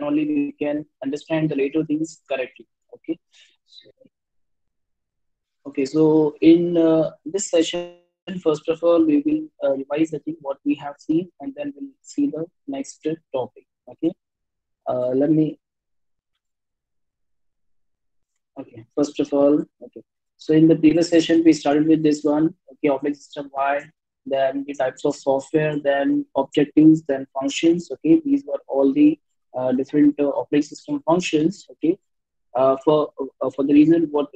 then only we can understand the later things correctly. Okay. Okay, so in this session, first of all, we will revise the thing what we have seen, and then we'll see the next topic. Okay, let me. Okay, first of all, okay. So in the previous session, we started with this one. Okay, operating system why, then the types of software, then objectives, then functions. Okay, these were all the different operating system functions. Okay, for the reason for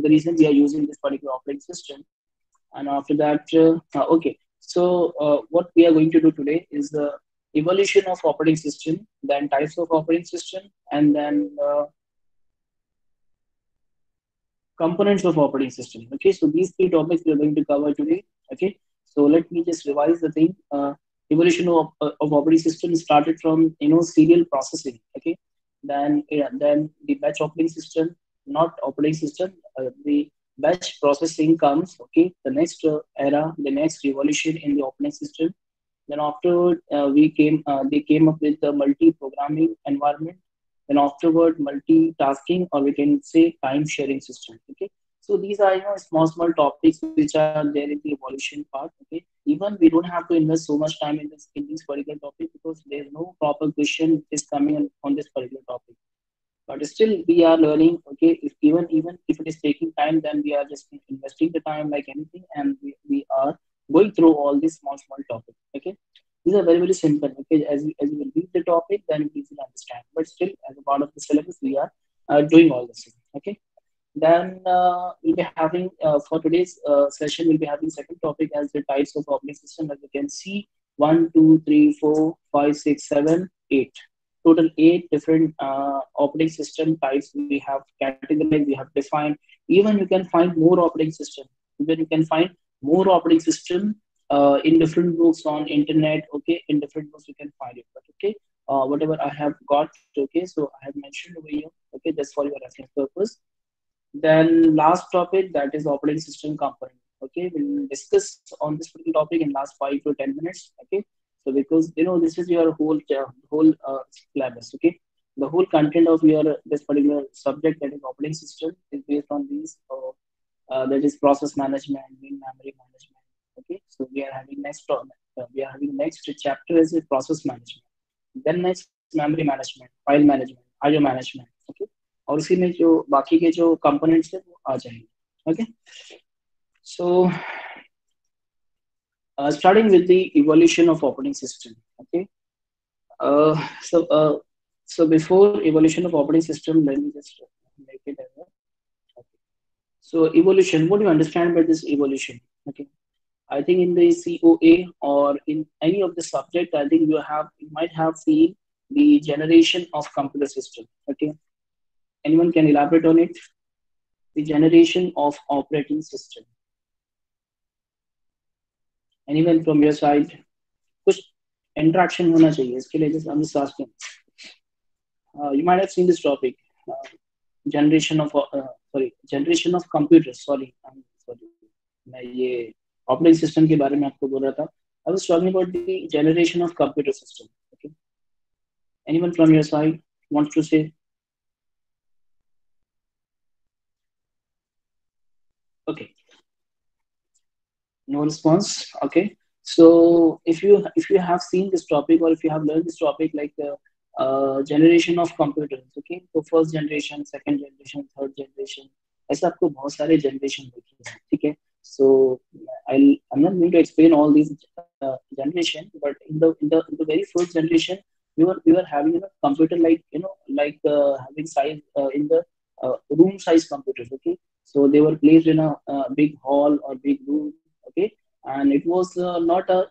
the reason we are using this particular operating system. And after that, okay. So what we are going to do today is the evolution of operating system, then types of operating system, and then components of operating system. Okay, so these three topics we are going to cover today. Okay, so let me just revise the thing. Evolution of operating system started from serial processing. Okay, then then the batch operating system, not operating system. The batch processing comes. Okay, the next era, the next revolution in the operating system. Then afterward, they came up with the multi-programming environment. Then afterward, multitasking, or we can say time sharing system. Okay. So these are small topics which are there in the evolution part. Okay. Even we don't have to invest so much time in this particular topic because there is no proper question which is coming on this particular topic. But still we are learning. Okay, if even if it is taking time, then we are just investing the time like anything, and we are going through all these small topics. Okay, these are very simple. Okay, as you will read the topic, then you will understand, but still as a part of the syllabus we are doing all this. Okay, then we'll be having for today's session, we'll be having second topic as the types of operating system. As you can see, 1, 2, 3, 4, 5, 6, 7, 8. Total 8 different operating system types we have categorized, we have defined. Even you can find more operating system. Even you can find more operating system in different books on internet. Okay, in different books you can find it. But okay, whatever I have got. Okay, so I have mentioned over here. Okay, just for your reference purpose. Then last topic, that is operating system component. Okay, we'll discuss on this particular topic in last 5 to 10 minutes. Okay, so because this is your whole syllabus. Okay, the whole content of your this particular subject, that is operating system, is based on these. That is process management, main memory management. Okay, so we are having next chapter is process management. Then next memory management, file management, IO management. Okay, और उसी में जो बाकी के जो components है वो आ जाएंगे. Okay, so starting with the evolution of operating system. Okay, uh, so uh, so before evolution of operating system, let me just make it as a. Okay. So evolution, what do you understand by this evolution? Okay, I think in the COA or in any of the subject, I think you might have seen the generation of computer system. Okay, anyone can elaborate on it? The generation of operating system. Anyone from your side? कुछ interaction होना चाहिए इसके लिए. Just I'm just asking. You might have seen this topic. Generation of computers. Sorry, I'm sorry. मैं ये operating system के बारे में आपको बोल रहा था. I was talking about the generation of computer system. Okay. Anyone from your side wants to say? Okay. No response. Okay, so if you have seen this topic, or if you have learned this topic, like generation of computers. Okay, so first generation, second generation, third generation, ऐसे आपको बहुत सारे generation देखे हैं. ठीक है, so I'm not going to explain all these generation, but in the very first generation, we were having computer like having size in the room size computers. Okay, so they were placed in a big hall or big room. Okay, and it was not a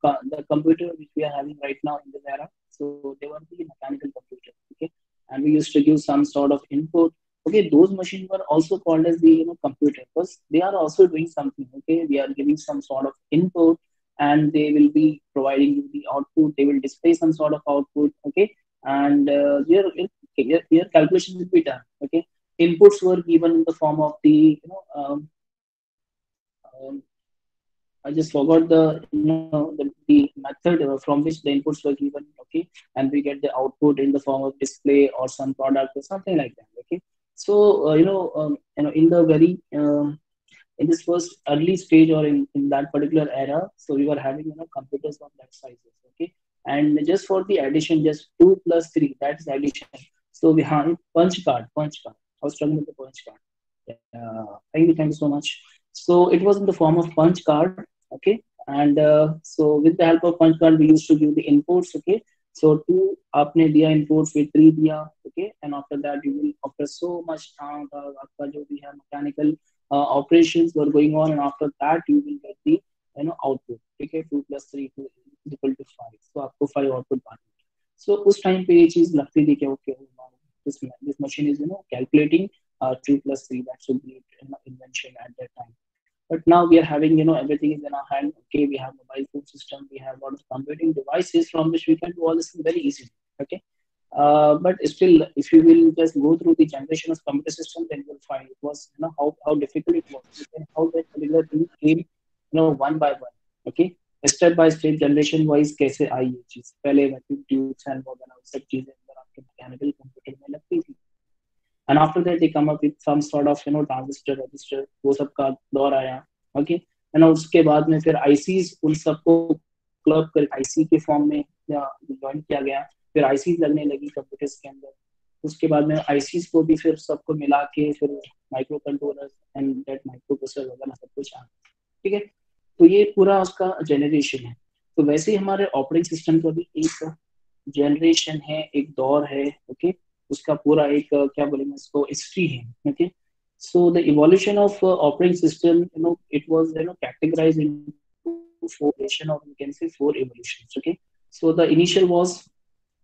the computer which we are having right now in this era. So they were the mechanical computer. Okay, and we used to give some sort of input. Okay, those machines were also called as the computer, because they are also doing something. Okay, we are giving some sort of input, and they will be providing you the output. They will display some sort of output. Okay, and your calculation will be done. Okay, inputs were given in the form of the um, I just forgot the method from which the inputs were given. Okay, and we get the output in the form of display or some product or something like that. Okay, so in the very in this first early stage or in that particular era, so we were having computers of that sizes. Okay, and just for the addition, just 2 plus 3, that's addition. So we have punch card. I was struggling with the punch card. Yeah, thank you so much. So it was in the form of punch card. Okay, and so with the help of punch card, we used to give the inputs. Okay, so two आपने दिया inputs with three दिया. Okay, and after that you will, after so much time आपका जो भी है mechanical operations were going on, and after that you will get the output. ठीक है, 2 plus 3 is equal to 5. So आपको 5 output पानी. So उस टाइम पे ये चीज लगती थी कि okay, this machine is calculating 2 plus 3. That should be invention at that time. But now we are having everything is in our hand. Okay, we have mobile phone system, we have a lot of computing devices from which we can do all this very easily. Okay, but still, if you will just go through the generation of computer system, then you'll find it was how difficult it was, and how that particular thing came one by one. Okay, step by step, generation wise कैसे आई ये चीज. पहले vacuum tubes and वगैरह सब चीजें अंदर आपके mechanical computer में लगती थी. And after that they come up with some sort of transistor register, वो सब का दौर आया. Okay, and उसके बाद में फिर आईसीज उन सबको क्लब कर आईसी के फॉर्म में ज्वाइन किया गया. फिर आईसीज लगने लगी कंप्यूटर्स के अंदर. उसके बाद में आईसीज को भी फिर सबको मिला के फिर micro controller and that micro processor वगैरह सब कुछ आ. ठीक है, तो ये पूरा उसका जनरेशन है. तो वैसे ही हमारे ऑपरेटिंग सिस्टम का भी एक जनरेशन है, एक दौर है. ओके, उसका पूरा एक क्या बोलेंगे इसको, हिस्ट्री है. Okay, so the evolution of operating system, it was categorized into four generation, or you can say four evolutions. Okay, so the initial was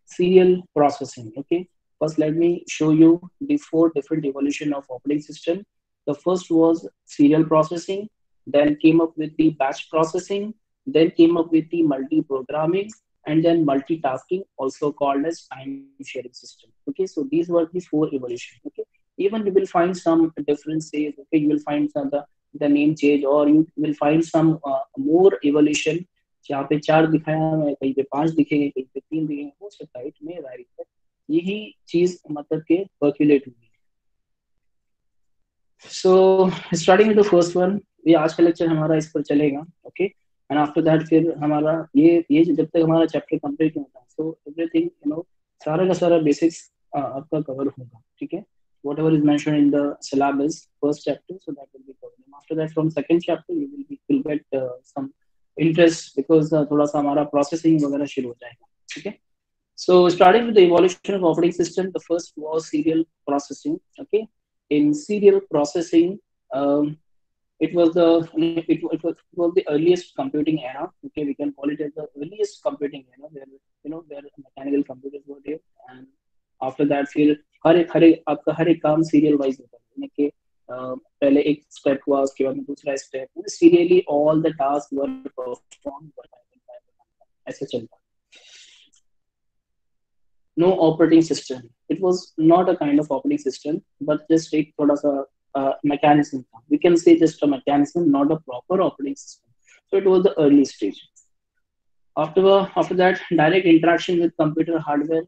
serial processing. Okay, first let me show you the four different evolution of operating system. The first was serial processing, then came up with the batch processing, then came up with the multi-programming, and then multitasking, also called as time sharing system. Okay, so these were the four evolution. Okay, even you will find some differences. Okay, you will find the name change, or you will find some more evolution. जहाँ पे चार दिखाया है, कहीं पे पांच दिखेंगे, कहीं पे तीन दिखेंगे, हो सकता है इसमें वैरी है. यही चीज मतलब के पर्कुलेट हुई. So starting with the first one, ये आज का लेक्चर हमारा इस पर चलेगा. ओके, एंड आफ्टर दैट फिर हमारा ये जब तक हमारा चैप्टर कंप्लीट नहीं होता, सो एवरीथिंग सारा का सारा बेसिक्स आपका कवर होगा. ठीक है, whatever is mentioned in the syllabus first chapter, so that will be covered. After that from second chapter you will get some interest, because थोड़ा सा हमारा प्रोसेसिंग वगैरह शुरू हो जाएगा. ठीक है, so starting with the evolution of operating system, the first was serial processing. Okay, in serial processing, um, it was the earliest computing era. Okay, we can call it as the earliest computing era, where mechanical computers were there. And after that फिर हर एक आपका हर एक काम serial wise होता है. यानी कि पहले एक स्टेप हुआ, उसके बाद में दूसरा step, serially all the task were perform ऐसे चलता. No operating system. It was not a kind of operating system, but just एक थोड़ा सा mechanism था. We can say just a mechanism, not a proper operating system. So it was the early stage. After that, direct interaction with computer hardware.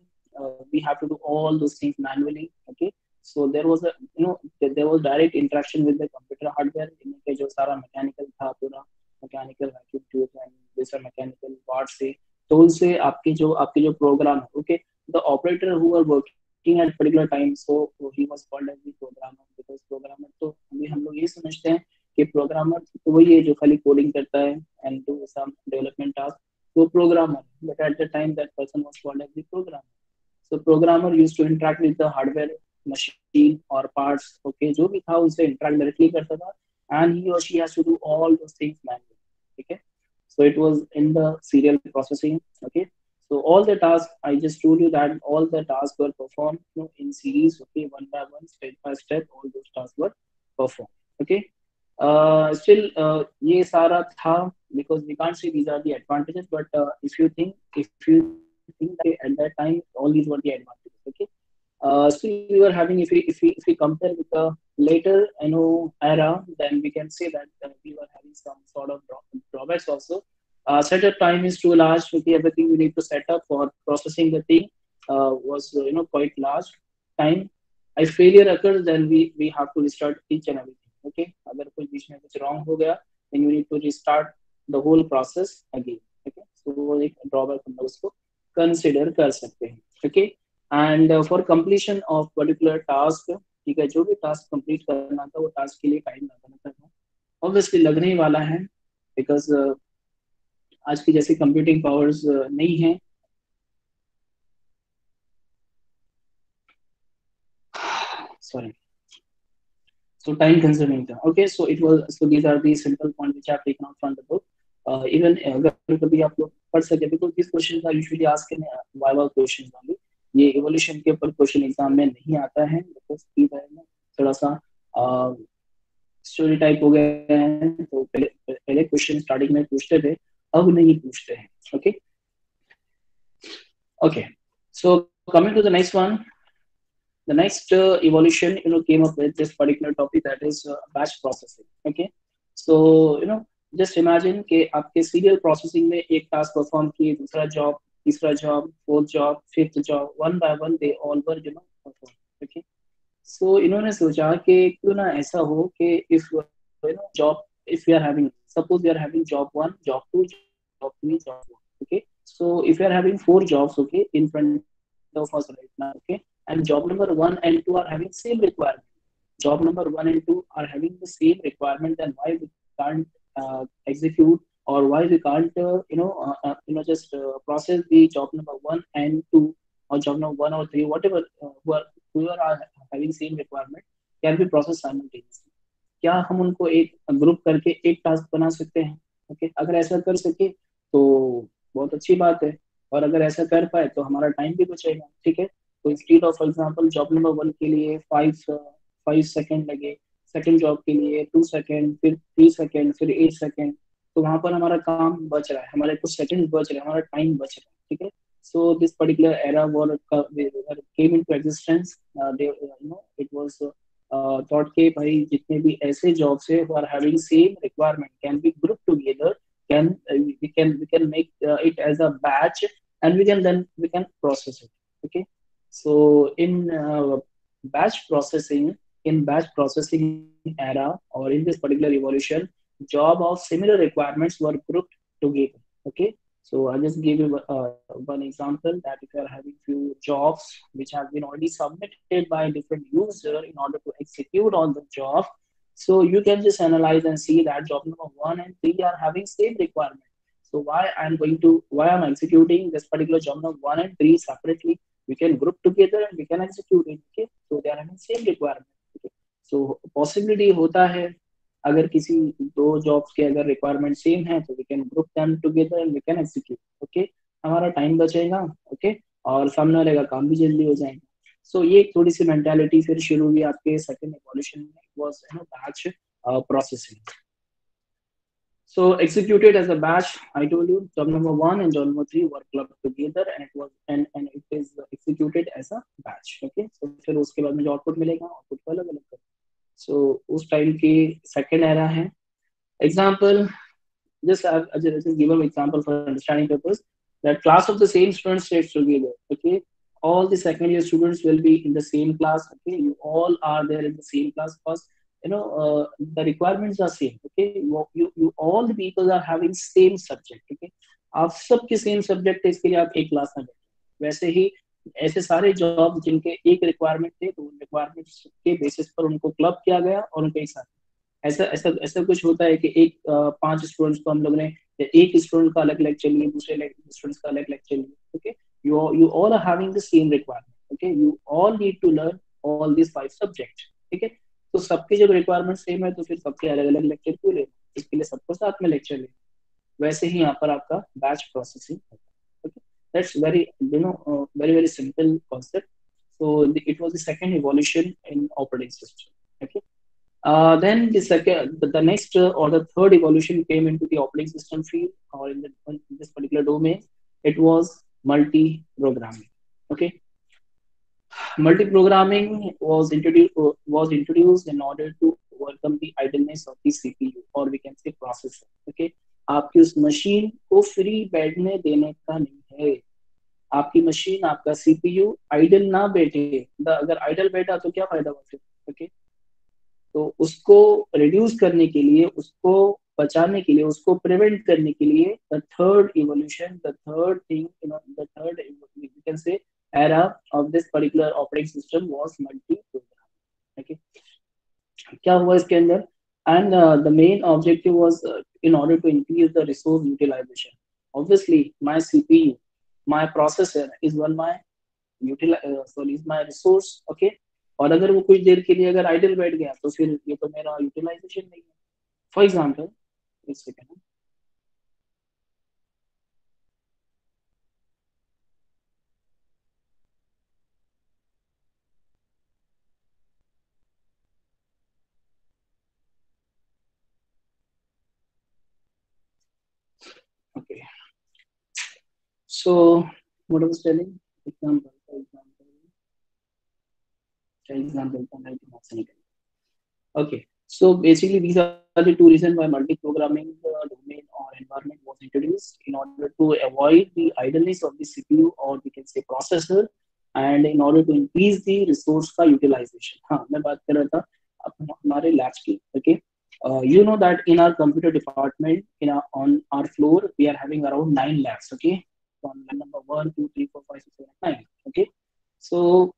We have to do all those things manually. Okay, so there was there was direct interaction with the computer hardware. इनके जो सारा mechanical था, पूरा mechanical vacuum tube and जैसा mechanical parts से, तो उनसे आपके जो program है. Okay, the operator who were working at particular time, so he was called as the programmer, because programmer तो हम लोग ये समझते हैं कि programmer तो वही है जो खाली coding करता है and do some development task, तो programmer. But at the time that person was called as the programmer. So programmer used to interact with the hardware, machine or parts. Okay, जो भी था उनसे interact directly करता था, and he or she has to do all those things manually. Okay, so it was in the serial processing. Okay, so all the tasks I just told you that all the tasks were performed in series. Okay, one by one, step by step, all those tasks were performed. Okay, still ये सारा था, because we can't say these are the advantages, but if you think that at that time all these were the advantages. Okay, still we were having, if we compare with the later era, then we can say that we were having some sort of drawbacks also. Setup time is too large. Okay, everything you need to set up for processing the thing was quite large time. If failure occurs, then we have to restart each and everything. Okay, अगर कोई बीच में कुछ wrong हो गया, then you need to restart the whole process again. Okay, so वो एक drawback हम लोग उसको consider कर सकते हैं. Okay, and for completion of particular task, ठीक है, जो भी टास्क कंप्लीट करना था वो टास्क के लिए टाइम लगाना था, ऑब्वियसली लगने ही वाला है, बिकॉज आज की जैसी कंप्यूटिंग पावर्स नहीं है. Sorry. So time consuming था. Okay, so these are the simple points which I have taken out from the book. Even अगर कभी आप लोग पढ़ सके, because these questions are usually asked in viva questions only. ये evolution के ऊपर क्वेश्चन एग्जाम में नहीं आता है, because थोड़ा सा स्टोरी टाइप हो गया है, तो पहले क्वेश्चन स्टार्टिंग में पूछते थे, अब नहीं पूछते हैं. Okay okay, so coming to the next one. The next evolution came up with this particular topic, that is batch processing. Okay, so just imagine कि आपके serial processing में एक task perform किए, दूसरा job, तीसरा job, fourth job, fifth job, one by one they all were performed. Okay, so इन्होंने सोचा कि क्यों ना ऐसा हो कि if job, if we are having, suppose we are having job 1, job 2, job 3, job 4. Okay, so if we are having 4 jobs, okay, in front of us right now, okay, and job number 1 and 2 are having same requirement, job number 1 and 2 are having the same requirement, then why we can't execute, or why we can't just process the job number 1 and 2, or job number 1 or 3, whatever, who are having same requirement, can be processed simultaneously. क्या हम उनको एक group करके एक task बना सकते हैं? Okay, अगर ऐसा कर सके तो बहुत अच्छी बात है, और अगर ऐसा कर पाए तो हमारा टाइम भी बचेगा. ठीक है, तो instead of, for example, job number 1 के लिए 5 सेकंड लगे, सेकंड जॉब के लिए 2 सेकंड, फिर 3 सेकंड, फिर 8 सेकंड, तो वहां पर हमारा काम बच रहा है, हमारे कुछ सेकंड बच रहे हैं, हमारा टाइम बच रहा है. ठीक है, so this particular era came into existence. It was thought के भाई जितने भी ऐसे जॉब्स है who are having same requirement can be grouped together, we can make it as a batch, and we can process it. Okay, so batch processing in batch processing era, or in this particular evolution, job of similar requirements were grouped together. Okay, so I'll just give you one example, that if you are having few jobs which have been already submitted by a different user in order to execute on the job, so you can just analyze and see that job number 1 and 3 are having same requirement. So why I'm executing this particular job number 1 and 3 separately? We can group together and we can execute it. Okay, so they are having same requirement. Okay, so possibility होता है, अगर किसी दो jobs के अगर requirement same है तो we can group them together and we can execute. Okay, हमारा टाइम बचेगा. ओके, और सामने वाले का काम भी जल्दी हो जाएगा. सो ये थोड़ी सी मेंटालिटी फिर शुरू हुई आपके सेकंड इवोल्यूशन में, was batch processing. So executed as a batch, I told you, job number 1 and job number 3 were clubbed together, and it was and it is executed as a batch. Okay, so फिर उसके बाद में जो output मिलेगा, output को अलग अलग कर. So उस टाइम की सेकंड एरा है. Example, just give an example for understanding purpose, that class of the same students stays together. Okay, all the second year students will be in the same class. Okay, you all are there in the same class because the requirements are same. Okay, you all the people are having same subject. Okay, आप सबके same subject है, इसके लिए आप एक class में बैठे. वैसे ही ऐसे सारे जॉब जिनके एक रिक्वायरमेंट थे, तो उन रिक्वायरमेंट्स के बेसिस पर उनको क्लब किया गया और उनको एक साथ. ऐसा ऐसा ऐसा कुछ होता है कि एक 5 स्टूडेंट्स को हम लोग ने, एक स्टूडेंट का अलग लेक्चर लिए, दूसरे स्टूडेंट्स का अलग लेक्चर लिए. Okay, you all are having the same requirement. Okay, you all need to learn all these 5 subjects. ठीक है, तो सबके जब रिक्वायरमेंट सेम है तो फिर सबके अलग अलग लेक्चर क्यों लेना, इसके लिए सबको साथ में लेक्चर लेना. वैसे ही यहाँ पर आपका बैच प्रोसेसिंग होता है. Okay, that's very very very simple concept. So it was the second evolution in operating system. Okay, then the next or the third evolution came into the operating system field, or in this particular domain. It was multi-programming. Okay, multi-programming was introduced in order to overcome the idleness of the CPU, or we can say processor. Okay, आपकी उस machine को free बैठने देने का नहीं है। आपकी machine, आपका सीपीयू आइडल ना बैठे। अगर आइडल बैठा तो क्या फायदा हुआ फिर। ओके, तो उसको रिड्यूस करने के लिए, उसको बचाने के लिए, उसको प्रिवेंट करने के लिए, the third evolution, the third thing, the third we can say era of this particular operating system was multi programming. Okay, क्या हुआ इसके अंदर, and the main objective was in order to increase the resource utilization. Obviously my cpu, my processor is one my sorry, is my resource. Okay, और अगर वो कुछ देर के लिए अगर आइडल बैठ गया तो फिर ये तो मेरा यूटिलाइजेशन नहीं है। फॉर एग्जाम्पल, एक second. Okay, so what I was telling, example example. Okay, so basically these are the two reasons why multi-programming domain or environment was introduced in order to avoid the idleness of the CPU or we can say processor, and in order to increase the resource का utilization. हाँ, मैं बात कर रहा था हमारे labs की. Okay, you know that in our computer department, on our floor, we are having around 9 labs. Okay, from lab number 1, 2, 3, 4, 5, 6, 7, 8, 9. Okay, so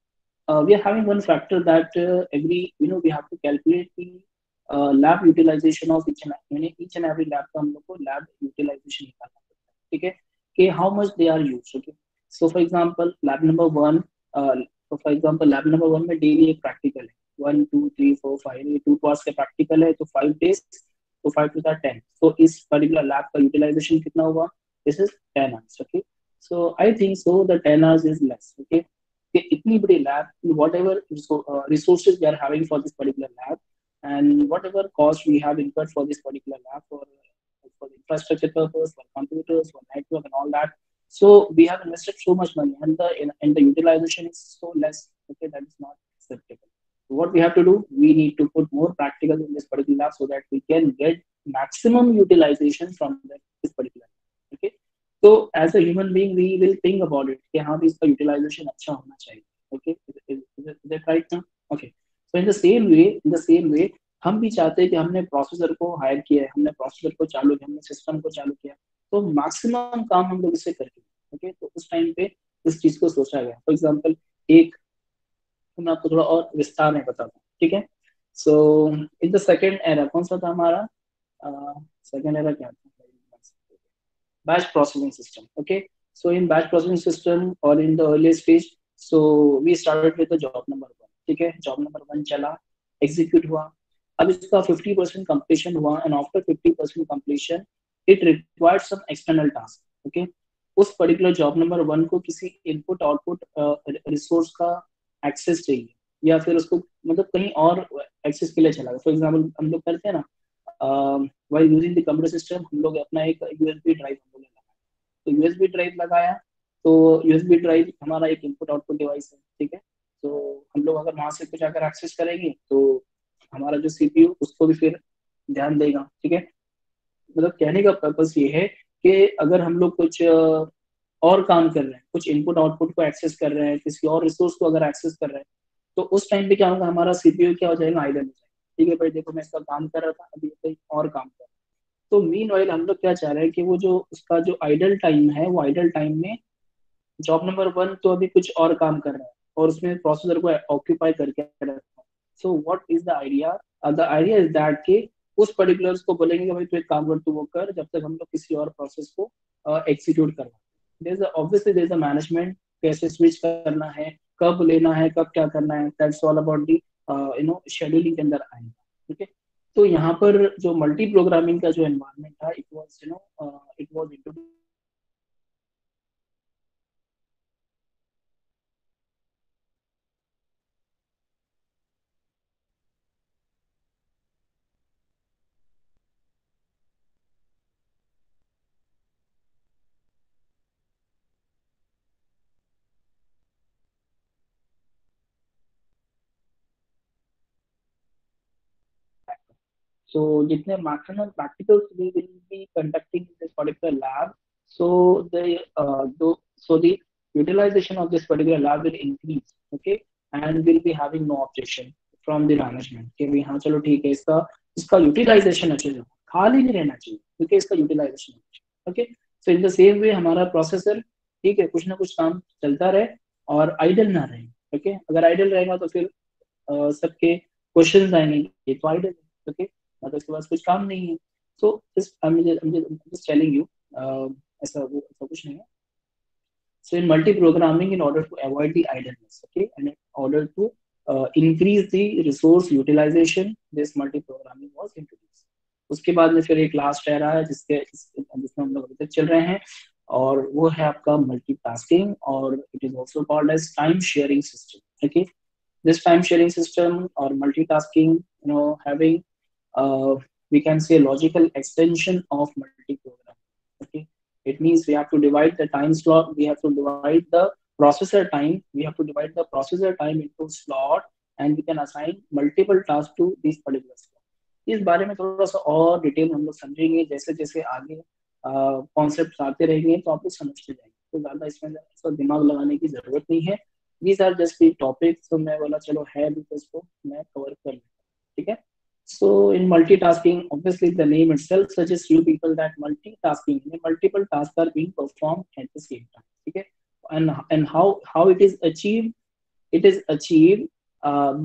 we are having one factor that every we have to calculate the lab utilization of each and every lab का हम लोग को lab utilization निकालना पड़ता है, ठीक है, कि how much they are used. Okay, so for example lab number one, lab number one में daily एक practical है, 1, 2, 3, 4, 5, ये 2 hours का practical है, तो 5 days, तो 5 to 10, तो इस particular lab का utilization कितना हुआ, this is 10 hours. Okay, so I think so the 10 hours is less. Okay, कि इतनी बड़ी lab, whatever resources we are having for this particular lab, and whatever cost we have incurred for this particular lab, for the infrastructure purpose, for computers, for network and all that, so we have invested so much money, and the utilization is so less. Okay, that is not acceptable. So what we have to do, we need to put more practical in this particular lab so that we can get maximum utilization from this particular lab. Okay, तो as a human being we will think about it कि हाँ भी इसका utilization अच्छा होना चाहिए. Okay, is it right ना? Okay, so in the same way हम भी चाहते हैं कि हमने प्रोसेसर को हायर किया है, हमने प्रोसेसर को चालू किया, हमने सिस्टम को चालू किया, तो मैक्सिमम काम हम लोग इससे करके. ओके, तो उस टाइम पे इस चीज को सोचा गया. फॉर एग्जाम्पल एक, तो मैं आपको थोड़ा और विस्तार में बताता हूँ, ठीक है. सो इन द सेकेंड एरा कौन सा था हमारा, सेकेंड एरा क्या था, batch processing system. Okay, so in batch processing system or in the earlier stage, so we started with the job number one. ठीक है, जॉब नंबर वन चला, execute हुआ, अब इसका 50% कंप्लीशन हुआ, and after 50% completion it required some external task. Okay, उस particular job number one को किसी इनपुट आउटपुट रिसोर्स का एक्सेस चाहिए, या फिर उसको मतलब कहीं और एक्सेस के लिए चला गया. फॉर एग्जाम्पल हम लोग करते हैं ना, while using the computer system, हम लोग अपना एक यूएसबी ड्राइव हम लोग लगाया, तो यूएसबी ड्राइव लगाया, तो यूएसबी ड्राइव हमारा एक इनपुट आउटपुट डिवाइस है, ठीक है. तो हम लोग अगर वहां से कुछ अगर एक्सेस करेंगे तो हमारा जो सीपीयू उसको भी फिर ध्यान देगा, ठीक है. मतलब कहने का पर्पस ये है कि अगर हम लोग कुछ और काम कर रहे हैं, कुछ इनपुट आउटपुट को एक्सेस कर रहे हैं, किसी और रिसोर्स को अगर एक्सेस कर रहे हैं, तो उस टाइम पे क्या होगा, हमारा सीपीयू क्या हो जाएगा, आइडल हो जाएगा. ठीक है भाई, देखो मैं इसका काम कर रहा था, अभी कहीं और काम कर रहा हूँ. तो मीन वाइल हम लोग क्या चाह रहे हैं कि वो जो उसका जो आइडल टाइम है, वो आइडल टाइम में जॉब नंबर वन तो अभी कुछ और काम कर रहा है और उसमें प्रोसेसर को ऑक्यूपाई करके रखा है. So what is the idea, the idea is that कि उस पर्टिकुलर्स को बोलेंगे कि भाई तू एक काम कर, तू वो कर, जब तक हम लोग किसी और प्रोसेस को एग्जीक्यूट करवा. Obviously there is a management, कैसे स्विच करना है, कब लेना है, कब क्या करना है, that's all about the scheduling के अंदर आएगा. ठीक है, तो यहाँ पर जो मल्टी प्रोग्रामिंग का जो एनवायरनमेंट था, it was it was introduce. So जितने maximum practicals we will be conducting in this particular lab, so the utilization of this particular lab will increase, okay, and we'll be having no objection from the management कि भाई हाँ चलो ठीक है, इसका इसका utilisation अच्छे से खाली नहीं रहना चाहिए, क्योंकि इसका utilization okay. So in the same way हमारा प्रोसेसर ठीक है कुछ ना कुछ काम चलता रहे और आइडल ना रहे, ओके। अगर आइडल रहेगा तो फिर सबके क्वेश्चन आएंगे, ये तो आइडल है, ओके, मतलब उसके पास कुछ काम नहीं है। सो जस्ट टेलिंग यू, ऐसा कुछ नहीं है। So in multi-programming, in order to avoid the idleness, okay, and in order to increase the resource utilization, this multi-programming was introduced. उसके बाद में फिर एक लास्ट एरा है जिसमें हम लोग अभी तक चल रहे हैं, और वो है आपका मल्टीटास्किंग, और it is also called as time sharing system, okay. This time sharing system or multitasking, having we can say logical extension of multi-program, okay. It means we have to divide the time slot, we have to divide the processor time, we have to divide the processor time into slot, and we can assign multiple tasks to these particular slot. इस बारे में थोड़ा सा और detail हम लोग समझेंगे, जैसे जैसे आगे कॉन्सेप्ट आते रहेंगे तो आप लोग समझते जाएंगे, तो ज्यादा इसमें इसका दिमाग लगाने की जरूरत नहीं है। These are just the topics, तो मैं बोला चलो है भी तो इसको मैं कवर कर लूँ, ठीक है। So in multitasking, obviously the name itself suggests you people that multitasking, multiple tasks are being performed at the same time, okay. And how it is achieved? It is achieved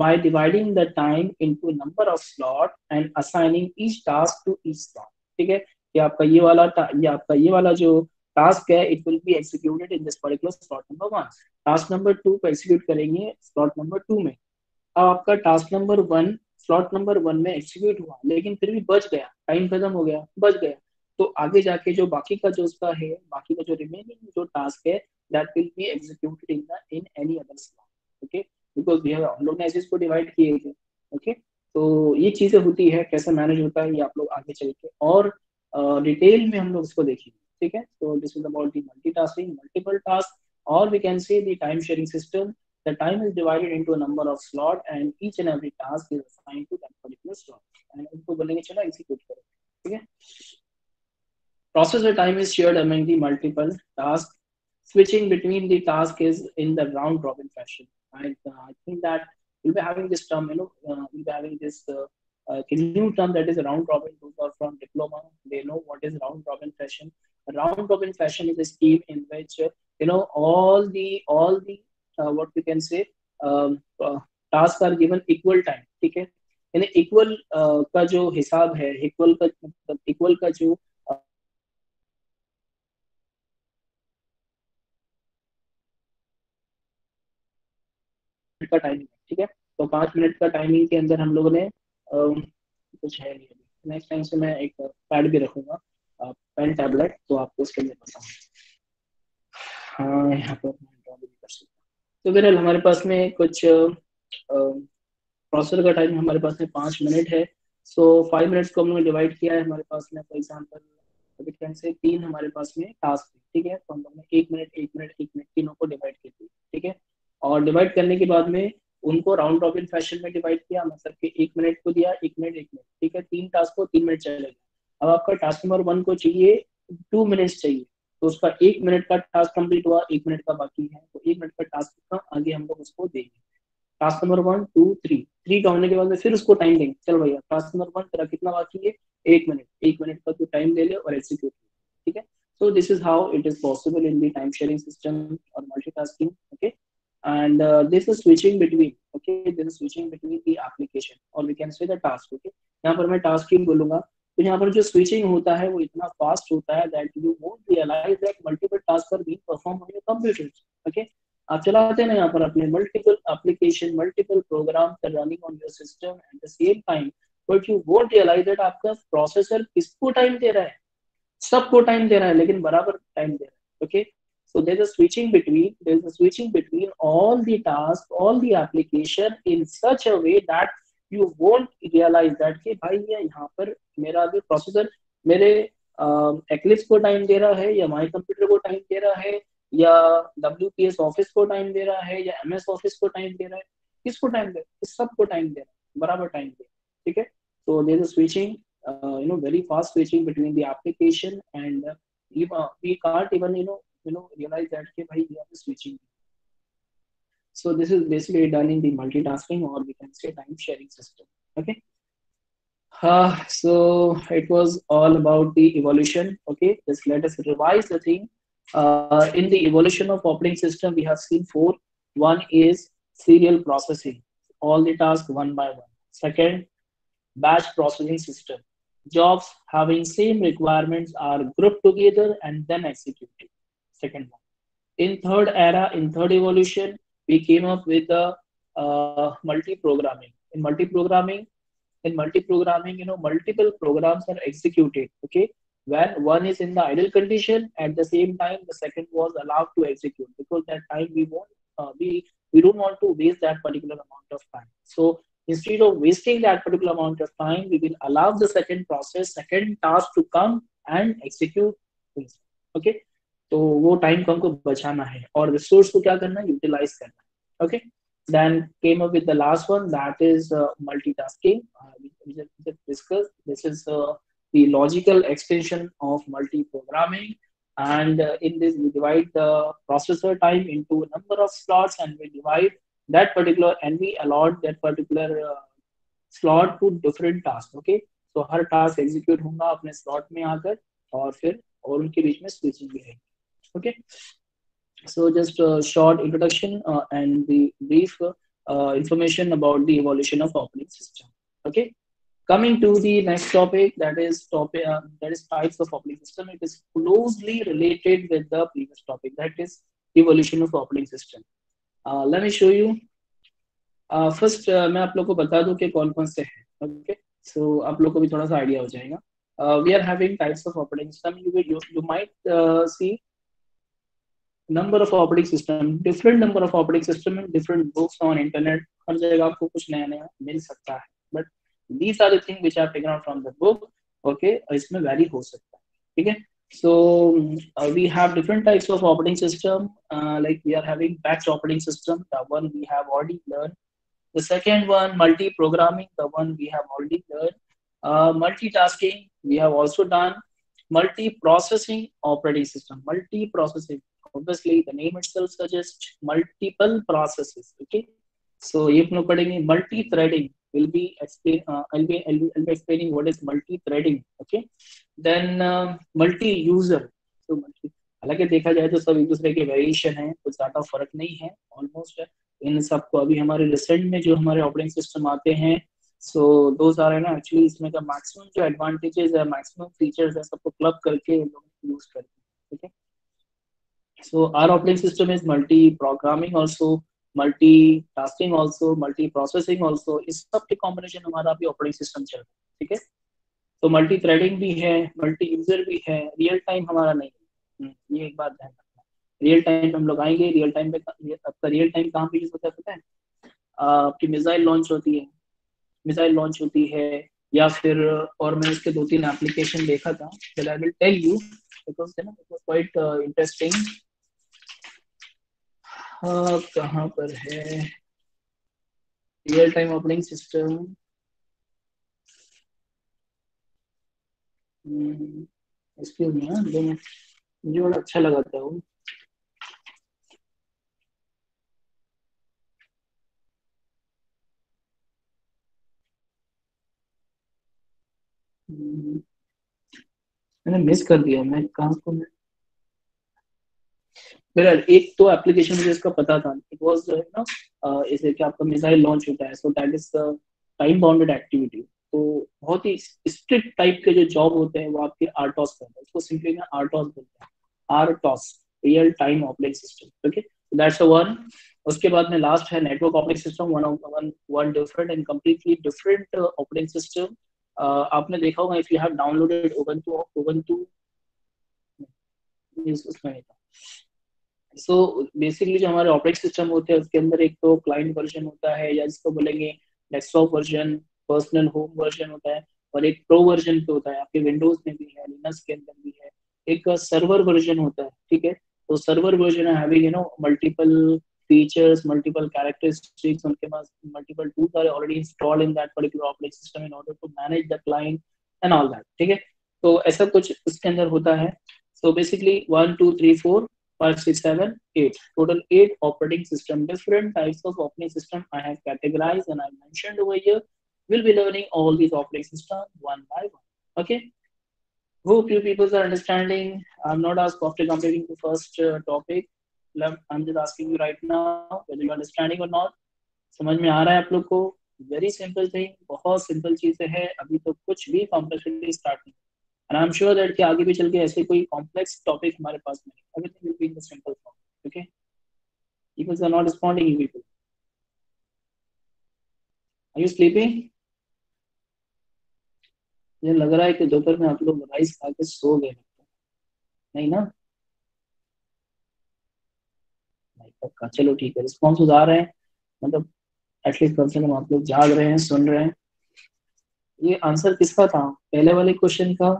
by dividing the time into a number of slot and assigning each task to each slot, ठीक है। कि आपका ये वाला जो task है, it will be executed in this particular slot number 1, task number 2 को execute करेंगे स्लॉट नंबर 2 में। अब आपका टास्क नंबर 1 स्लॉट नंबर 1 में एक्सिक्यूट हुआ, लेकिन फिर भी बच गया, टाइम खत्म हो गया, बच गया, तो आगे जाके जो बाकी का जो उसका है, बाकी का जो रिमेनिंग जो टास्क है, that will be executed in any other slot, okay, because we हम लोग ने ऐसे इसको डिवाइड किए थे, ओके। तो ये चीजें होती है, कैसे मैनेज होता है, ये आप लोग आगे चल के और डिटेल में हम लोग इसको देखेंगे, ठीक है। तो this is about the multitasking, multiple task, or we can say the time sharing system. The time is divided into a number of slot and each and every task is assigned to that particular slot. And उनको बोलेंगे चलो execute करो, ठीक है। Processor time is shared among the multiple tasks. Switching between the task is in the round robin fashion. I think that we'll be having this term, we'll be having this new term, that is round robin. Those are from diploma, they know what is round robin fashion. A round robin fashion is a scheme in which all the what we can say tasks are given equal time, ठीक है। यानी equal का जो हिसाब है, equal का जो का टाइमिंग, ठीक है। तो 5 मिनट का टाइमिंग के अंदर हम लोगों ने कुछ है नहीं अभी, नेक्स्ट टाइम से मैं एक पैड भी रखूंगा, पेन टैबलेट, तो आपको उसके लिए बताऊंगा। हाँ, यहाँ पर भी कर सकता हूँ। तो फिर हमारे पास में कुछ प्रोसेसर का टाइम हमारे पास में 5 मिनट है। सो 5 मिनट्स को हमने डिवाइड किया है, हमारे पास में फॉर एग्जाम्पल अभी कैन से 3 हमारे पास में टास्क, ठीक है। तो हम लोग ने 1 मिनट 1 मिनट 1 मिनट तीनों को डिवाइड कर दिया, ठीक है। और डिवाइड करने के बाद में उनको राउंड रॉबिन फैशन में डिवाइड किया, मतलब कि 1 मिनट को दिया, 1 मिनट 1 मिनट, ठीक है। 3 टास्क को 3 मिनट चलेगा। अब आपका टास्क नंबर 1 को चाहिए 2 मिनट्स चाहिए, तो उसका 1 मिनट का टास्क कंप्लीट हुआ, 1 मिनट का बाकी है, तो 1 मिनट का टास्क का आगे हम लोग उसको देंगे। टास्क नंबर 1 2 3 का होने के बाद में फिर उसको टाइम देंगे, चल भैया टास्क नंबर 1 तेरा कितना बाकी है, 1 मिनट, 1 मिनट का तू टाइम ले ले और एग्जीक्यूट, ठीक है। So this is how it is possible in the time sharing system or multitasking, okay. And this is switching between, okay, this is switching between the application or we can say the task, okay। यहाँ पर मैं task ही बोलूंगा, तो यहाँ पर जो switching होता है वो इतना फास्ट होता है that you won't realize that multiple tasks are being performed on your computer, okay। आप चलाते हैं ना यहाँ पर अपने multiple application, multiple program running on your system at the same time, but you won't realise that आपका processor किसको time दे रहा है, सबको टाइम दे रहा है, लेकिन बराबर टाइम दे रहा है, okay. So there's a switching between all the tasks, all the application in such a way that you won't realize that कि भाई ये यहाँ पर मेरा अभी प्रोसेसर मेरे एक्लिप्स को टाइम दे रहा है या माई कंप्यूटर को टाइम दे रहा है या WPS ऑफिस को टाइम दे रहा है या MS ऑफिस को टाइम दे रहा है, किसको टाइम दे रहा है, सबको टाइम दे रहा है, बराबर टाइम दे, ठीक है। So there's a switching, very fast switching between the application, and we can't even realize that okay, bhai, we are switching. So this is basically done in the multitasking, or we can say time sharing system. Okay. So it was all about the evolution. Okay, just let us revise the thing. In the evolution of operating system, we have seen four. One is serial processing, all the tasks one by one. Second, batch processing system. Jobs having same requirements are grouped together and then executed. Second one. In third evolution, we came up with the multi-programming. In multi-programming, multiple programs are executed. Okay, when one is in the idle condition, at the same time, the second was allowed to execute, because that time we don't want to waste that particular amount of time. So instead of wasting that particular amount of time, we will allow the second task to come and execute things. Okay, तो वो time को हमको बचाना है और resource को क्या करना है, यूटिलाइज करना है. Okay, then came up with the last one, that is multitasking. We just discussed. This is the logical extension of multi-programming, and in this we divide the processor time into a number of slots, and we divide that particular and we allot that particular slot to different tasks. Okay, so her task execute होगा अपने slot में आकर, और उनके बीच में switching भी रहेगी. Okay, so just a short introduction and the brief information about the evolution of operating system. Okay, coming to the next topic, that is types of operating system. It is closely related with the previous topic, that is evolution of operating system. Let me show you. First, मैं आप लोग को बता दूं कि कौन कौन से हैं. Okay, so आप लोग को भी थोड़ा सा आइडिया हो जाएगा. We are having types of operating system. You might see number of operating system, different number of operating system in different books on internet. हर जगह आपको कुछ नया नया मिल सकता है. But these are the things which I have taken out from the book. Okay, इसमें vary हो सकता है. ठीक है. So we have different types of operating system. Like we are having batch operating system. The one we have already learned. The second one, multi-programming. The one we have already learned. Multitasking we have also done. Multi-processing operating system. Multi-processing. Obviously, the name itself suggests multiple processes. Okay, so ये हम लोग पढ़ेंगे. Multi-threading will be explain. I'll be explaining what is multi-threading. Okay, then multi-user. So हालांकि देखा जाए तो सब एक दूसरे के वेरिएशन है, कुछ ज्यादा फर्क नहीं है, ऑलमोस्ट. इन सबको अभी हमारे रिसेंट में जो हमारे ऑपरेटिंग सिस्टम आते हैं, सो दोस आर है ना, एक्चुअली इसमें का मैक्सिमम जो एडवांटेजेस है, मैक्सिमम फीचर्स है, सबको क्लब करके लोग यूज करते हैं. ठीक है. So our operating system is multi-programming also, multi-tasking also, multi-processing also. इस सब के कॉम्बिनेशन हमारा अभी ऑपरेटिंग सिस्टम चल रहा है. ठीक है. तो मल्टी थ्रेडिंग भी है, मल्टी यूजर भी है, रियल टाइम हमारा नहीं है. ये एक बात ध्यान रखना. रियल टाइम हम लोग आएंगे. रियल टाइम पे आपका रियल टाइम कहाँ पे यूज होता है पता है? आपकी मिसाइल लॉन्च होती है, या फिर और मैं इसके 2-3 एप्लीकेशन देखा था, I will tell you because it was quite interesting. कहाँ पर है real time operating system? Excuse me, मुझे बड़ा अच्छा लगा था वो. मैंने मिस कर दिया. मैं कहाँ को मेरा एक तो एप्लीकेशन मुझे इसका पता था. इट वाज ना, इसे क्या आपका मिसाइल लॉन्च होता है, so that is time bounded activity. तो बहुत ही स्ट्रिक्ट टाइप के जो जॉब होते हैं वो आपके आरटॉस करते हैं. उसको सिंपली में आरटॉस बोलते हैं. RTOS, real time operating system. Okay, that's one. उसके बाद में लास्ट है network operating system. One different and completely different operating system. आपने देखा होगा, if you have downloaded Ubuntu उसमें नहीं था. सो बेसिकली जो हमारे ऑपरेटिंग सिस्टम होते हैं उसके अंदर एक तो क्लाइंट वर्जन होता है, या जिसको बोलेंगे desktop version, personal home version होता है, और एक प्रो वर्जन पे होता है. आपके विंडोज में भी है, लिनक्स के अंदर भी है. एक सर्वर वर्जन होता है. ठीक है. तो सर्वर वर्जन है having multiple features, multiple characteristics, उनके पास multiple tools are already installed in that particular operating system in order to manage the client and all that. ठीक है, तो ऐसा कुछ उसके अंदर होता है. So basically 1 2 3 4 5 6 7 8, total 8 operating system, different types of operating system I have categorized and I mentioned over here. We'll be learning all these operating system one by one. Okay, hope you people are understanding. I'm not asked after completing the first topic. I'm just asking you right now whether you're understanding or not. समझ में आ रहा है आप लोग को? Very simple thing, बहुत simple चीजें हैं, अभी तो कुछ भी कॉम्प्लेक्सिटी स्टार्ट नहीं. And I am sure that कि आगे भी चल के ऐसे कोई कॉम्प्लेक्स टॉपिक हमारे पास नहीं. Everything will be in the simple form. Okay, peoples are not responding. You people, are you sleeping? मुझे लग रहा है कि दोपहर में आप लोग राइस खा के सो गए. नहीं ना? नहीं पक्का. चलो ठीक है, रिस्पॉन्स आ रहे हैं, मतलब एटलीस्ट कम से कम आप लोग जाग रहे हैं, सुन रहे हैं. ये आंसर किसका था पहले वाले क्वेश्चन का?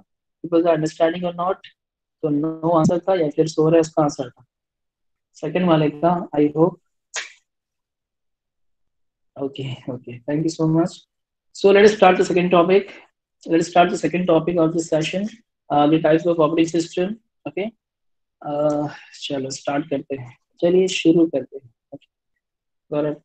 पीपल आर अंडरस्टैंडिंग और नॉट? तो नो आंसर था या फिर सो रहा है उसका आंसर था? सेकंड वाले का. I hope. Okay okay, thank you so much. So let us start the second topic. Let us start the second topic of this session, the types of operating system. Okay, चलो start करते हैं. चलिए शुरू करते हैं. Okay, got it.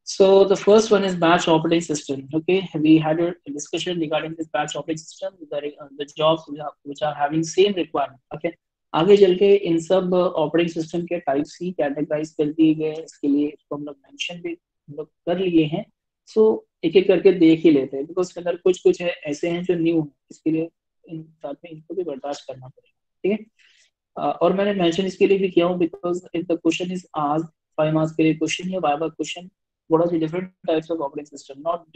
So the first one is batch operating system. Okay, we had a discussion regarding this batch operating system, the jobs which are having same requirement. Okay, आगे चल के इन सब ऑपरेटिंग सिस्टम के types ही categorise कर दिए गए हैं. इसके लिए इसको हम लोग मेंशन भी हम लोग कर लिए हैं. सो एक एक करके देख ही लेते हैं, बिकॉज अगर कुछ कुछ है ऐसे हैं जो न्यू है, इसके लिए इन साथ में इनको भी बर्दाश्त करना पड़ेगा. ठीक है, और मैंने मेंशन इसके लिए भी किया हूँ because if the question is आज 5 मार्क्स के लिए क्वेश्चन या viva question, what are the different types of operating system, not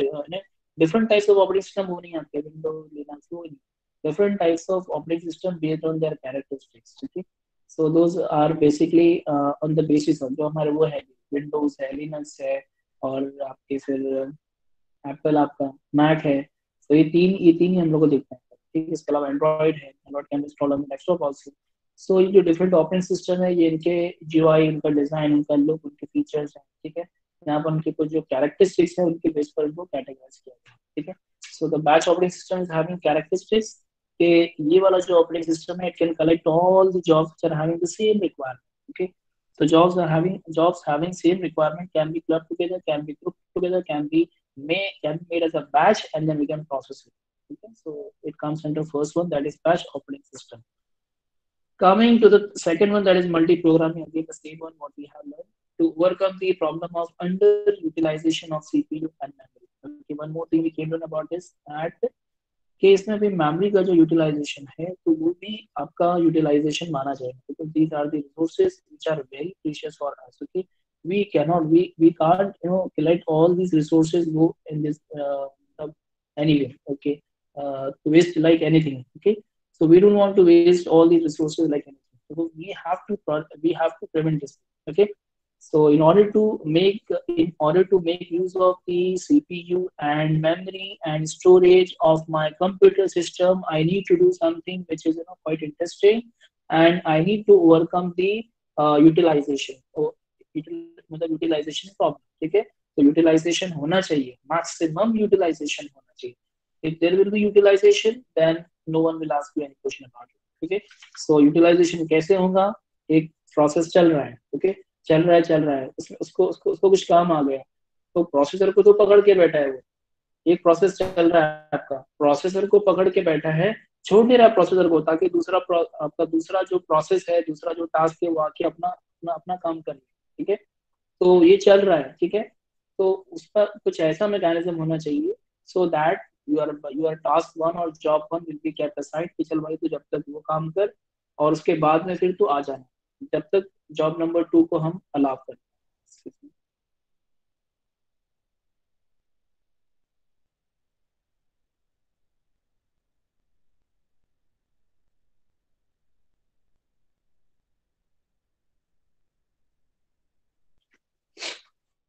different types of operating system वो नहीं आते, Windows Linux वो नहीं, different types of operating system based on their characteristics. Okay, so those are basically on the basis of जो हमारे वो है, Windows है, Linux है, और आपके फिर Apple आपका Mac है. तो ये तीन ही हम लोग को देखना है. ठीक है, इसके अलावा Android है, Android can install on desktop also. So ये जो डिफरेंट ऑपरेटिंग सिस्टम है, ये इनके जीयूआई, इनका डिजाइन, इनका लुक, उनके फीचर्स हैं. ठीक है, यहाँ पर उनके कुछ जो कैरेक्टरिस्टिक्स है उनके बेस पर इनको कैटेगराइज किया गया. ठीक है, so the batch operating system is having characteristics के ये वाला जो ऑपरेटिंग सिस्टम है, it can collect all the jobs which are having the same requirement. Okay, so jobs having same requirement can be clubbed together, can be grouped together, can be made as a batch, and then we can process it. Okay, so it comes under first one, that is batch operating system. Coming to the second one, that is multi-programming. Again, the same one what we have learned to overcome the problem of underutilization of CPU and memory. Okay, one more thing we came to know about is that कि इसमें भी memory का जो utilisation है तो वो भी आपका यूटिलाइजेशन माना जाएगा, because these are the resources which are very precious for us. Okay, we can't collect all these resources go in this anywhere. Okay, to waste like anything. Okay, so we don't want to waste all these resources like anything, so we have to prevent this. Okay, so in order to make use of the CPU and memory and storage of my computer system, I need to do something which is quite interesting, and I need to overcome the utilization. So मतलब utilization problem. ठीक है, तो utilization होना चाहिए, maximum utilization होना चाहिए. If there will be utilization, then no one will ask you any question about it. ठीक है, so utilization कैसे होगा? एक प्रोसेस चल रहा है. ओके, चल रहा है, उसमें उसको कुछ काम आ गया, तो प्रोसेसर को तो पकड़ के बैठा है वो. एक प्रोसेस चल रहा है आपका, प्रोसेसर को पकड़ के बैठा है, छोड़ नहीं रहा प्रोसेसर को, ताकि आपका दूसरा जो प्रोसेस है, दूसरा जो टास्क है वो आके अपना काम कर ले. ठीक है, तो ये चल रहा है. ठीक है, तो उसका कुछ ऐसा मैकेनिज्म होना चाहिए so that you are task one और job one will be kept aside कि चल भाई तू जब तक वो काम कर, और उसके बाद में फिर तू आ जाना, जब तक जॉब नंबर 2 को हम अलाउ करें.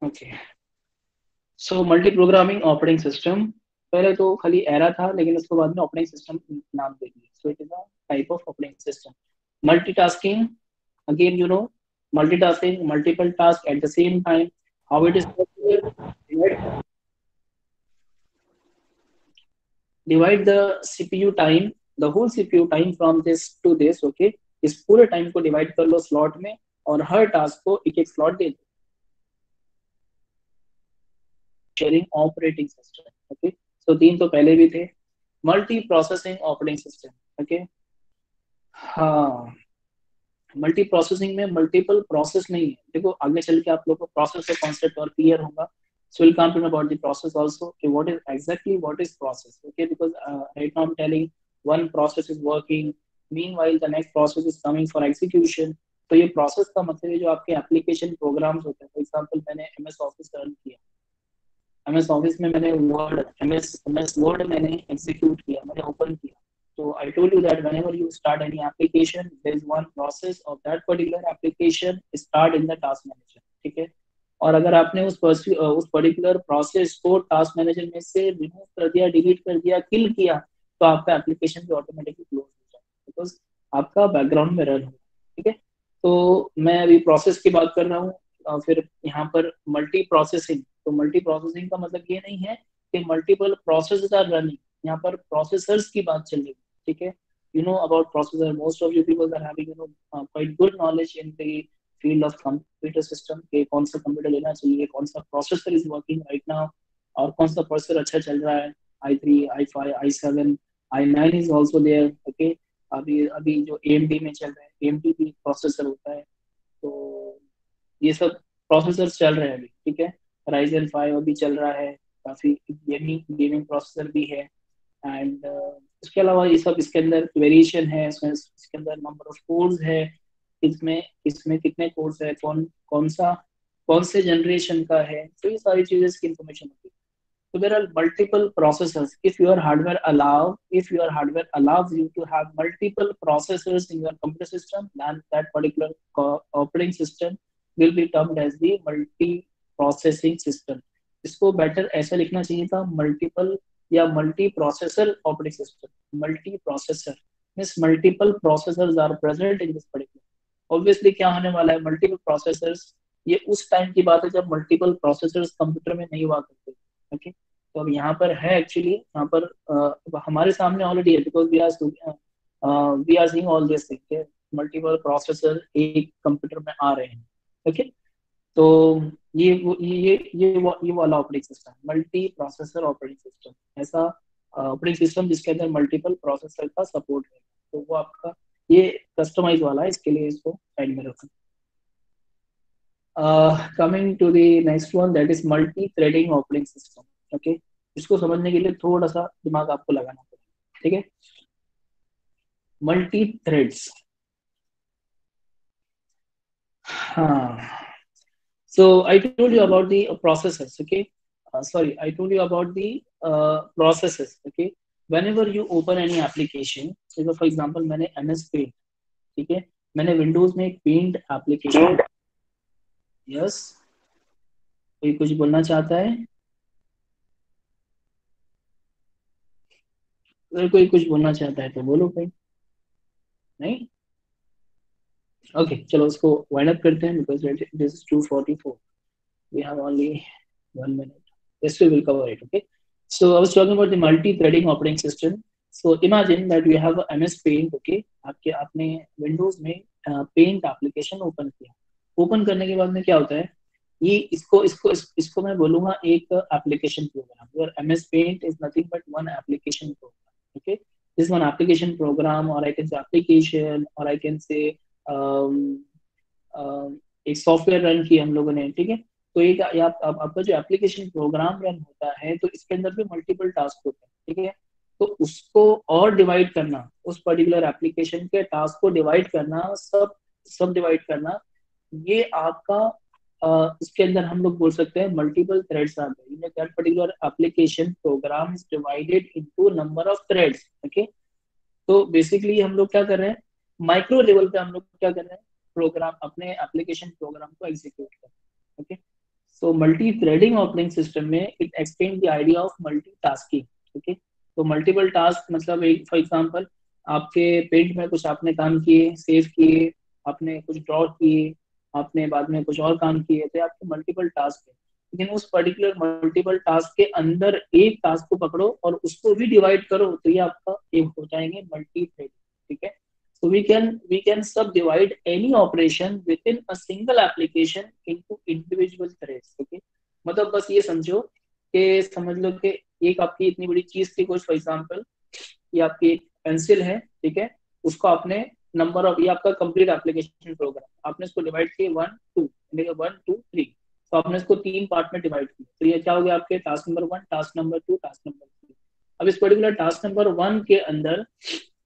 Okay, so multi programming operating system, पहले तो खाली एरा था, लेकिन उसके बाद में ऑपरेटिंग सिस्टम नाम दे दिया. So it is a type of operating system. Multitasking, again multitasking, multiple tasks at the same time. How it is possible? Divide the CPU time, the whole CPU time from this to this, okay? इस पूरे time को divide कर लो slot में और हर task को एक एक slot दे दो। शेयरिंग ऑपरेटिंग सिस्टम, ओके, सो तीन तो पहले भी थे। Multi processing operating system, okay. हाँ, मल्टी प्रोसेसिंग में मल्टीपल प्रोसेस नहीं है। देखो आगे चल के आप लोग को प्रोसेस का कॉन्सेप्ट और क्लियर होगा। So we'll come to know about the process also. Okay, what is process? Okay, because right now I'm telling one process is working, meanwhile the next process is coming for execution. तो ये process का मतलब है जो आपके application programs होते हैं। For example मैंने MS Office रन किया, MS Office में मैंने MS Word मैंने execute किया, मैंने open किया। So I told you that whenever you start any application, there is one process of that particular application start in the task manager, ठीक है। और अगर आपने उस पर्टिकुलर प्रोसेस को टास्क मैनेजर में से रिमूव कर दिया, डिलीट कर दिया, किल किया, तो आपका एप्लीकेशन भी ऑटोमेटिकली क्लोज हो जाएगा बिकॉज आपका बैकग्राउंड में रन होगा, ठीक है। तो मैं अभी प्रोसेस की बात कर रहा हूँ। फिर यहाँ पर मल्टी प्रोसेसिंग, तो मल्टी प्रोसेसिंग का मतलब ये नहीं है कि मल्टीपल प्रोसेस आर रनिंग, यहाँ पर प्रोसेसर्स की बात चल रही है, ठीक है। You know about processor, most of you people are having quite good knowledge in the field of computer system के कौन सा कंप्यूटर लेना चाहिए, कौन सा processor is working right now, और कौन सा प्रोसेसर अच्छा चल रहा है। i3, i5, i7, i9 is also there, okay. अभी अभी जो AMD में चल रहा है, AMD भी प्रोसेसर होता है। तो ये सब प्रोसेसर चल रहे हैं अभी, ठीक है। Ryzen 5 अभी चल रहा है, काफी गेमिंग गेमिंग प्रोसेसर भी है। एंड इसके अलावा ये सब इसके अंदर वेरिएशन है, इसके अंदर नंबर ऑफ कोर्स है, इसमें इसमें कितने कोर्स है, कौन से जनरेशन का है, तो ये सारी चीजें इसकी इंफॉर्मेशन होती है। So there are multiple processors. If your hardware allows you to have multiple processors in your computer system, then that particular operating system will be termed as the multi-processing system. इसको better ऐसा लिखना चाहिए था, multiple या multi processor operating system. Multi processor means multiple processors are present in this particular. Obviously क्या होने वाला है, मल्टीपल प्रोसेसर्स, ये उस टाइम की बात है जब मल्टीपल प्रोसेसर्स कंप्यूटर में नहीं हुआ करते, ओके। तो अब यहाँ पर है, एक्चुअली यहाँ पर हमारे सामने ऑलरेडी है, because we are seeing all this thing, multiple processor एक कंप्यूटर में आ रहे हैं, ओके। तो ये वाला operating system multi processor operating system, ऐसा ऑपरेटिंग सिस्टम जिसके अंदर मल्टीपल प्रोसेसर का सपोर्ट है, तो वो आपका ये कस्टमाइज वाला है, इसके लिए इसको साइड में रखा। Coming to the next one, that is multi threading operating system, okay. इसको समझने के लिए थोड़ा सा दिमाग आपको लगाना पड़ेगा, ठीक है। मल्टी थ्रेड्स, हाँ। So I told you about the processes, okay? Sorry, I told you about the processes, okay? Whenever you open any application, so for example, मैंने MS Paint, ठीक है, मैंने Windows में एक Paint application, yes, कोई कुछ बोलना चाहता है? अगर कोई कुछ बोलना चाहता है तो बोलो भाई, नहीं? ओके, चलो उसको वाइंड अप करते हैं because it is 2:44. We have only 1 minute. Yes, we will cover it. Okay. So I was talking about the multi-threading operating system. So imagine that you have a MS Paint. Okay. आपने Windows में Paint application open किया. Open करने के बाद में क्या होता है? ये इसको मैं बोलूँगा एक application program. Where MS Paint is nothing but one application program. Okay. This is one application program, or I can say application, or I can say एक सॉफ्टवेयर रन किया हम लोगों ने, ठीक है। तो एक आपका जो एप्लीकेशन प्रोग्राम रन होता है, तो इसके अंदर भी मल्टीपल टास्क होते हैं, ठीक है। तो उसको और डिवाइड करना, उस पर्टिकुलर एप्लीकेशन के टास्क को डिवाइड करना, सब डिवाइड करना, ये आपका इसके अंदर हम लोग बोल सकते हैं multiple threads are there. That particular application program is divided into number of threads, okay. तो बेसिकली हम लोग क्या कर रहे हैं, माइक्रो लेवल पे हम लोग क्या कर रहे हैं, प्रोग्राम, अपने एप्लीकेशन प्रोग्राम को एग्जीक्यूट कर रहे हैं, okay. So multi threading operating system में it explain the idea of multitasking, okay. तो मल्टीपल टास्क मतलब एक, फॉर एग्जांपल आपके पेंट में कुछ आपने काम किए, सेव किए, आपने कुछ ड्रॉ किए, आपने बाद में कुछ और काम किए थे, आपके मल्टीपल टास्क है, लेकिन उस पर्टिकुलर मल्टीपल टास्क के अंदर एक टास्क को पकड़ो और उसको भी डिवाइड करो, तो ये आपका एक हो जाएंगे मल्टी थ्रेड, ठीक है। So we can subdivide any operation within a single application into individual threads, okay। मतलब बस ये समझो कि समझ लो कि एक आपकी इतनी बड़ी चीज थी, कुछ फॉर एग्जांपल ये आपकी एक पेंसिल है, ठीक है। उसको आपने नंबर ऑफ, ये आपका कंप्लीट एप्लीकेशन प्रोग्राम, आपने इसको डिवाइड किए 1 2, 1 2 3, तो आपने इसको 3 पार्ट में डिवाइड किया, तो ये क्या हो गया आपके task number 1, task number 2, task number 3। अब इस पर्टिकुलर टास्क नंबर 1 के अंदर,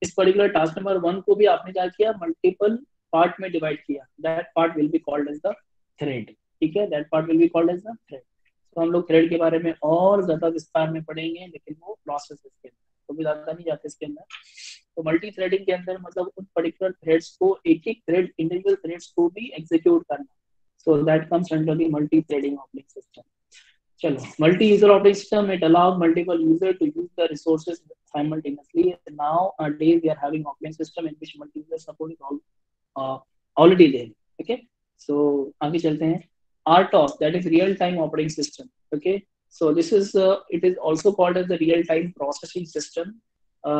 इस पर्टिकुलर टास्क नंबर 1 को भी आपने क्या किया, मल्टीपल पार्ट में डिवाइड किया, that part will be called as the thread, ठीक है, that part will be called as the thread. तो हम लोग थ्रेड के बारे में और ज्यादा विस्तार में पढ़ेंगे, लेकिन वो प्रोसेस इसके अंदर तो भी ज्यादा नहीं जाते इसके अंदर। तो मल्टी थ्रेडिंग के अंदर मतलब उन पर्टिकुलर थ्रेड्स को, एक एक थ्रेड, इंडिविजुअल थ्रेड्स को भी एग्जीक्यूट करना, so that comes under the multi threading operating system. चलो, multi user operating system, it allows multiple user to use the resources simultaneously. Nowadays we are having operating system in which multi-user support is already there, okay। So आगे चलते हैं, RTOS, that is real time operating system, okay। So this is it is also called as the real time processing system.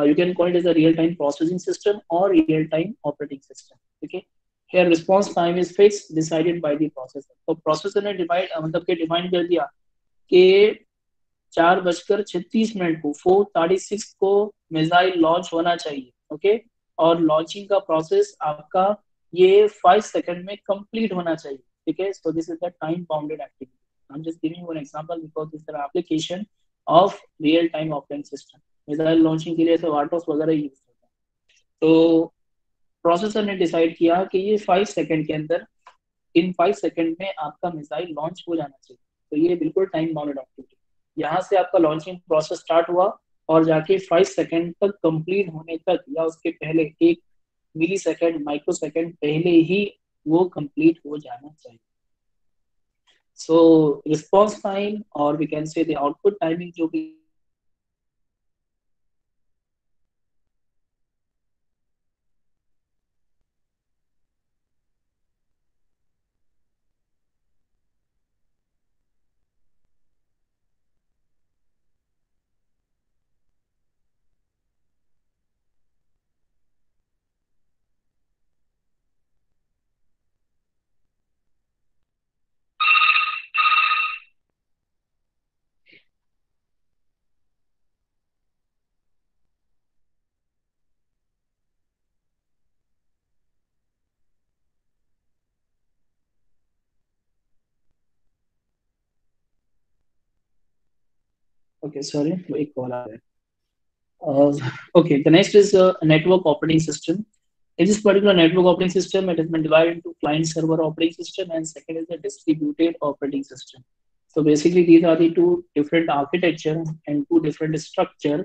You can call it as a real time processing system or real time operating system, okay। Here response time is fixed, decided by the processor। तो processor ने divide मतलब के define कर दिया कि 4:36 को 4:36 को missile launch होना चाहिए, ओके। और लॉन्चिंग का प्रोसेस आपका ये 5 सेकंड में कंप्लीट होना चाहिए, ठीक है। So this is the time bounded activity. I am just giving one example because this is an application of real time operating system. Missile launching के लिए तो आर्टोस वगैरह यूज होता है। तो प्रोसेसर ने डिसाइड किया कि ये 5 सेकंड के अंदर, इन 5 सेकंड में आपका मिसाइल लॉन्च हो जाना चाहिए, तो ये बिल्कुल टाइम बाउंडेड एक्टिविटी। यहाँ से आपका लॉन्चिंग प्रोसेस स्टार्ट हुआ और जाके 5 सेकंड तक कंप्लीट होने तक या उसके पहले 1 मिली सेकंड, माइक्रो सेकंड पहले ही वो कंप्लीट हो जाना चाहिए। सो रिस्पॉन्स टाइम और we can say the output timing जो भी ओके सॉरी एक कॉल आ रहा है। Okay, the next is network operating system. In this particular network operating system, it has been divided into client-server operating system, and second is the distributed operating system. So basically, these are the two different architecture and two different structure.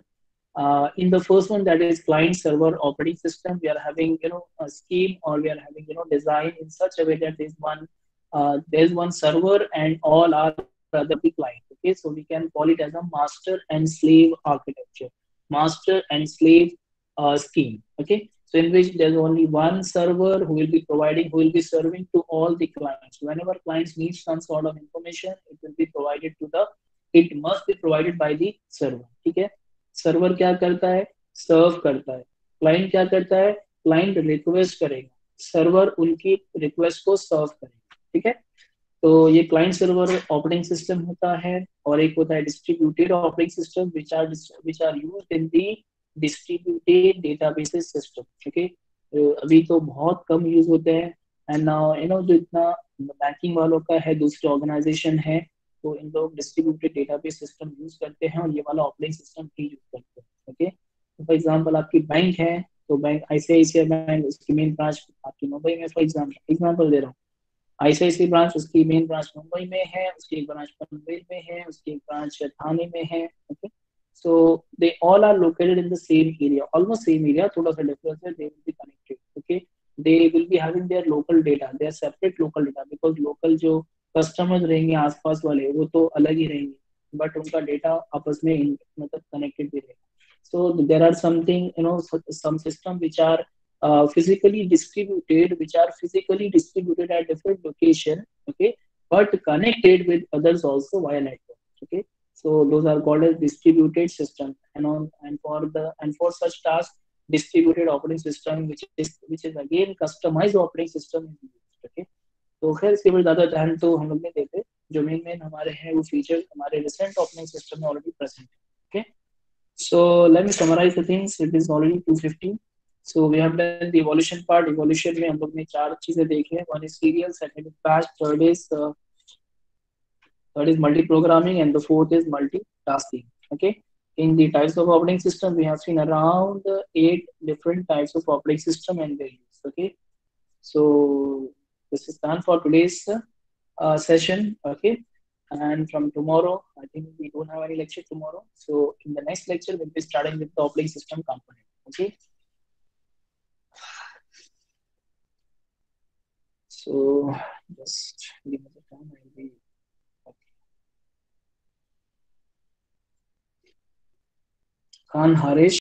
In the first one, that is client-server operating system, we are having a scheme, or we are having design in such a way that there is one server and all are other the client. Okay, so we can call it as a master and slave architecture, master and slave scheme, okay। So in which there's only one server who will be providing, who will be serving to all the clients. Whenever clients need some sort of information, it will be provided to the, it must be provided by the server, ठीक है। Server क्या करता है, सर्व करता है। Client क्या करता है, क्लाइंट रिक्वेस्ट करेगा, सर्वर उनकी रिक्वेस्ट को सर्व करेगा, ठीक है। तो ये क्लाइंट सर्वर ऑपरेटिंग सिस्टम होता है, और एक होता है distributed operating system which are used in the distributed databases system, okay. अभी तो बहुत कम यूज होते हैं, एंड नाउ जो इतना बैंकिंग वालों का है, दूसरे ऑर्गेनाइजेशन है, तो इन लोग डिस्ट्रीब्यूटेड डेटाबेस सिस्टम यूज करते हैं और ये वाला ऑपरेटिंग सिस्टम ही यूज करते हैं, ओके। तो फॉर एग्जाम्पल आपकी बैंक है, तो बैंक आईसीआईसीआई बैंक, उसकी मेन ब्रांच आपकी मुंबई में, फॉर एग्जाम्पल दे रहा हूँ। आईसीआईसी ब्रांच, उसकी मेन ब्रांच मुंबई में है, उसकी एक ब्रांच पनवेल में है, उसकी एक ब्रांच थाने में है, okay. So they all are located in the same area, almost same area, थोड़ा सा डिफरेंस है, they will be connected, okay. They will be having their local data, their separate local data, because local जो customers रहेंगे आसपास वाले, वो तो अलग ही रहेंगे, बट उनका डेटा आपस में मतलब कनेक्टेड भी रहेगा। So there are something some system which are physically distributed, which are physically distributed at different location, okay, but connected with others also via network. Okay, so those are called as distributed system, and on and for such tasks, distributed operating system, which is again customized operating system is used. Okay, तो खैर इसके बाद ज़्यादा ध्यान तो हम लोग नहीं देते, जो मेन हमारे हैं वो फीचर हमारे रिसेंट ऑपरेटिंग सिस्टम में ऑलरेडी प्रेजेंट है. Okay, so let me summarize the things. It is already 2:50. So we have done the evolution part. Evolution में हम लोग ने चार चीजें देखी हैं. One is serial, second is batch, third is multi-programming, and the fourth is multitasking. Okay. In the types of operating system, we have seen around 8 different types of operating system and their use. Okay. So this is done for today's session. Okay. And from tomorrow, I think we don't have any lecture tomorrow. So in the next lecture, we'll be starting with the operating system component. Okay. So just give me the time. I'll be okay. Khan Harish.